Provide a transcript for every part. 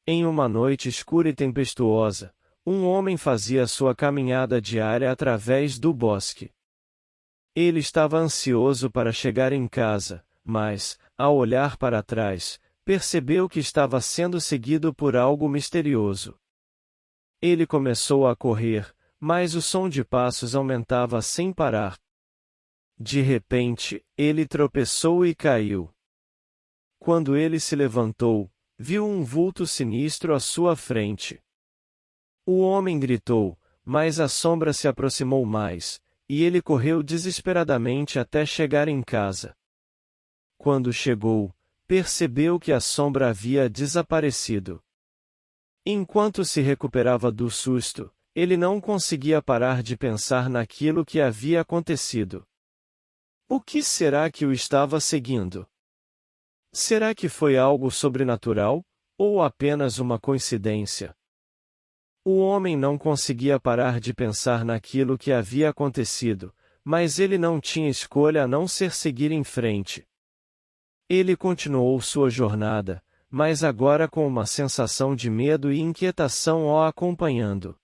Em uma noite escura e tempestuosa, um homem fazia sua caminhada diária através do bosque. Ele estava ansioso para chegar em casa, mas, ao olhar para trás, percebeu que estava sendo seguido por algo misterioso. Ele começou a correr, mas o som de passos aumentava sem parar. De repente, ele tropeçou e caiu. Quando ele se levantou, viu um vulto sinistro à sua frente. O homem gritou, mas a sombra se aproximou mais, e ele correu desesperadamente até chegar em casa. Quando chegou, percebeu que a sombra havia desaparecido. Enquanto se recuperava do susto, ele não conseguia parar de pensar naquilo que havia acontecido. O que será que o estava seguindo? Será que foi algo sobrenatural, ou apenas uma coincidência? O homem não conseguia parar de pensar naquilo que havia acontecido, mas ele não tinha escolha a não ser seguir em frente. Ele continuou sua jornada, mas agora com uma sensação de medo e inquietação o acompanhando.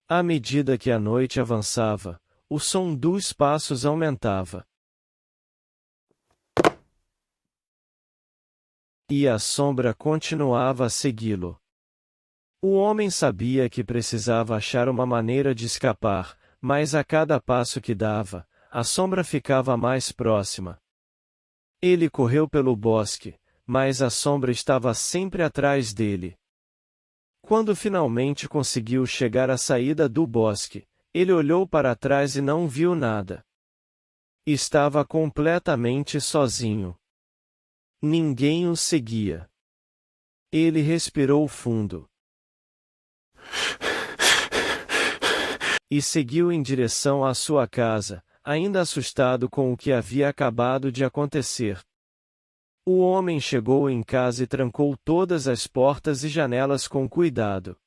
À medida que a noite avançava, o som dos passos aumentava. E a sombra continuava a segui-lo. O homem sabia que precisava achar uma maneira de escapar, mas a cada passo que dava, a sombra ficava mais próxima. Ele correu pelo bosque, mas a sombra estava sempre atrás dele. Quando finalmente conseguiu chegar à saída do bosque, ele olhou para trás e não viu nada. Estava completamente sozinho. Ninguém o seguia. Ele respirou fundo. E seguiu em direção à sua casa, ainda assustado com o que havia acabado de acontecer. O homem chegou em casa e trancou todas as portas e janelas com cuidado.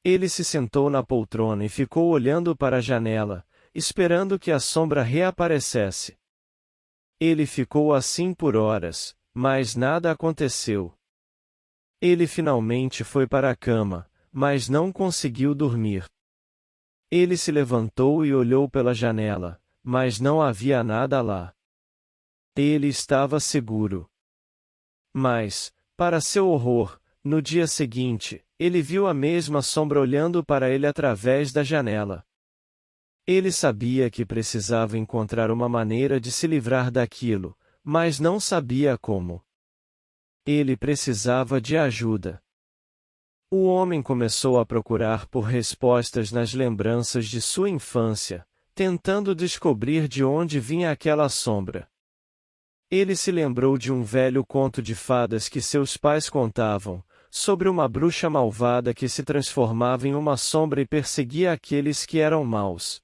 Ele se sentou na poltrona e ficou olhando para a janela, esperando que a sombra reaparecesse. Ele ficou assim por horas, mas nada aconteceu. Ele finalmente foi para a cama, mas não conseguiu dormir. Ele se levantou e olhou pela janela, mas não havia nada lá. Ele estava seguro. Mas, para seu horror, no dia seguinte, ele viu a mesma sombra olhando para ele através da janela. Ele sabia que precisava encontrar uma maneira de se livrar daquilo, mas não sabia como. Ele precisava de ajuda. O homem começou a procurar por respostas nas lembranças de sua infância, tentando descobrir de onde vinha aquela sombra. Ele se lembrou de um velho conto de fadas que seus pais contavam, sobre uma bruxa malvada que se transformava em uma sombra e perseguia aqueles que eram maus.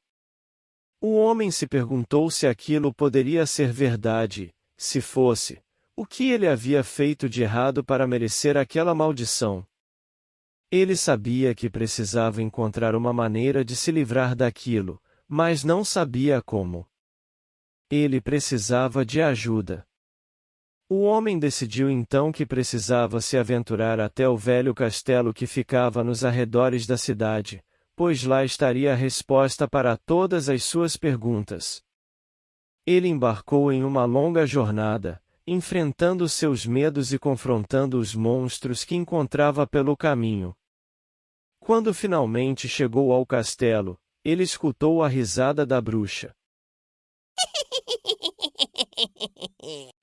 O homem se perguntou se aquilo poderia ser verdade, se fosse, o que ele havia feito de errado para merecer aquela maldição. Ele sabia que precisava encontrar uma maneira de se livrar daquilo, mas não sabia como. Ele precisava de ajuda. O homem decidiu então que precisava se aventurar até o velho castelo que ficava nos arredores da cidade, pois lá estaria a resposta para todas as suas perguntas. Ele embarcou em uma longa jornada, enfrentando seus medos e confrontando os monstros que encontrava pelo caminho. Quando finalmente chegou ao castelo, ele escutou a risada da bruxa.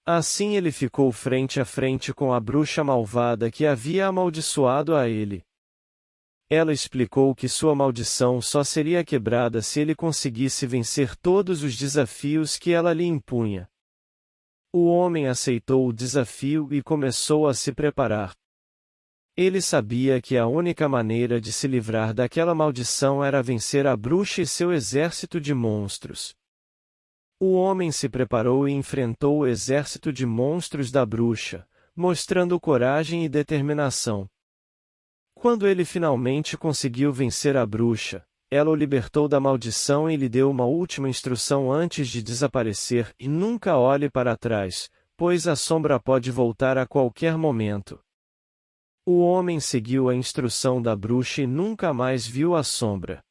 Assim ele ficou frente a frente com a bruxa malvada que havia amaldiçoado a ele. Ela explicou que sua maldição só seria quebrada se ele conseguisse vencer todos os desafios que ela lhe impunha. O homem aceitou o desafio e começou a se preparar. Ele sabia que a única maneira de se livrar daquela maldição era vencer a bruxa e seu exército de monstros. O homem se preparou e enfrentou o exército de monstros da bruxa, mostrando coragem e determinação. Quando ele finalmente conseguiu vencer a bruxa, ela o libertou da maldição e lhe deu uma última instrução antes de desaparecer: e nunca olhe para trás, pois a sombra pode voltar a qualquer momento. O homem seguiu a instrução da bruxa e nunca mais viu a sombra.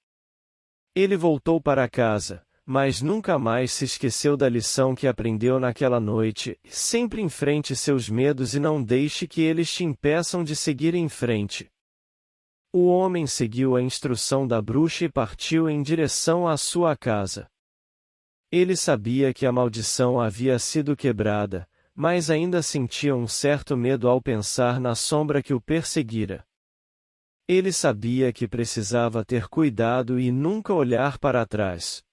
Ele voltou para casa, mas nunca mais se esqueceu da lição que aprendeu naquela noite. Sempre enfrente seus medos e não deixe que eles te impeçam de seguir em frente. O homem seguiu a instrução da bruxa e partiu em direção à sua casa. Ele sabia que a maldição havia sido quebrada, mas ainda sentia um certo medo ao pensar na sombra que o perseguira. Ele sabia que precisava ter cuidado e nunca olhar para trás.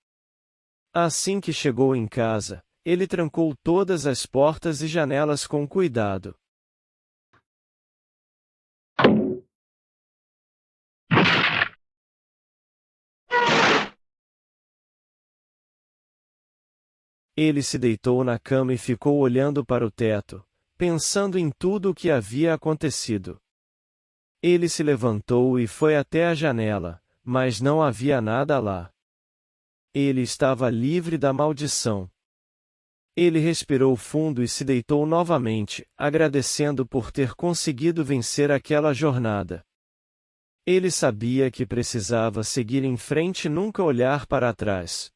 Assim que chegou em casa, ele trancou todas as portas e janelas com cuidado. Ele se deitou na cama e ficou olhando para o teto, pensando em tudo o que havia acontecido. Ele se levantou e foi até a janela, mas não havia nada lá. Ele estava livre da maldição. Ele respirou fundo e se deitou novamente, agradecendo por ter conseguido vencer aquela jornada. Ele sabia que precisava seguir em frente e nunca olhar para trás.